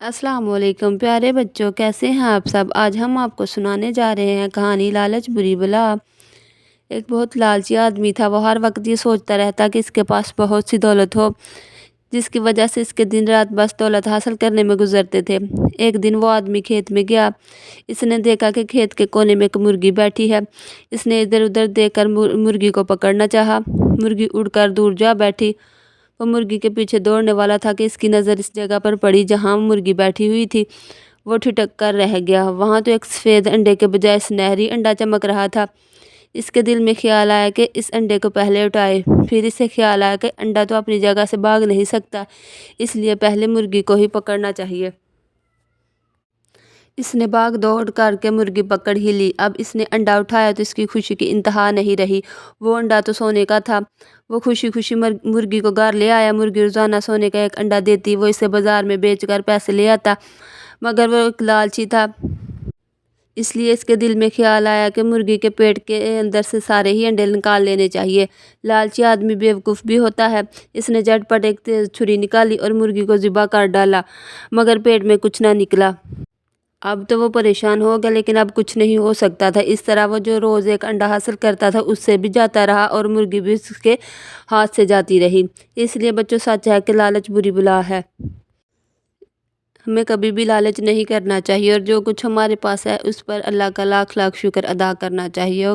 अस्सलाम वालेकुम प्यारे बच्चों, कैसे हैं आप सब। आज हम आपको सुनाने जा रहे हैं कहानी लालच बुरी बला। एक बहुत लालची आदमी था। वो हर वक्त ये सोचता रहता कि इसके पास बहुत सी दौलत हो, जिसकी वजह से इसके दिन रात बस दौलत हासिल करने में गुजरते थे। एक दिन वो आदमी खेत में गया। इसने देखा कि खेत के कोने में एक मुर्गी बैठी है। इसने इधर उधर देखकर मुर्गी को पकड़ना चाहा। मुर्गी उड़कर दूर जा बैठी। वो मुर्गी के पीछे दौड़ने वाला था कि इसकी नज़र इस जगह पर पड़ी जहाँ मुर्गी बैठी हुई थी। वो ठिठक कर रह गया। वहाँ तो एक सफ़ेद अंडे के बजाय सुनहरी अंडा चमक रहा था। इसके दिल में ख्याल आया कि इस अंडे को पहले उठाए। फिर इसे ख्याल आया कि अंडा तो अपनी जगह से भाग नहीं सकता, इसलिए पहले मुर्गी को ही पकड़ना चाहिए। इसने भाग दौड़ करके मुर्गी पकड़ ही ली। अब इसने अंडा उठाया तो इसकी खुशी की इंतहा नहीं रही। वो अंडा तो सोने का था। वो खुशी खुशी मुर्गी को घर ले आया। मुर्गी रोजाना सोने का एक अंडा देती। वो इसे बाजार में बेचकर पैसे ले आता, मगर वो एक लालची था, इसलिए इसके दिल में ख्याल आया कि मुर्गी के पेट के अंदर से सारे ही अंडे निकाल लेने चाहिए। लालची आदमी बेवकूफ़ भी होता है। इसने झटपट एक तेज छुरी निकाली और मुर्गी को ज़िबा कर डाला, मगर पेट में कुछ ना निकला। अब तो वो परेशान हो गया, लेकिन अब कुछ नहीं हो सकता था। इस तरह वो जो रोज़ एक अंडा हासिल करता था उससे भी जाता रहा और मुर्गी भी उसके हाथ से जाती रही। इसलिए बच्चों, सच है कि लालच बुरी बला है। हमें कभी भी लालच नहीं करना चाहिए और जो कुछ हमारे पास है उस पर अल्लाह का लाख लाख शुक्र अदा करना चाहिए।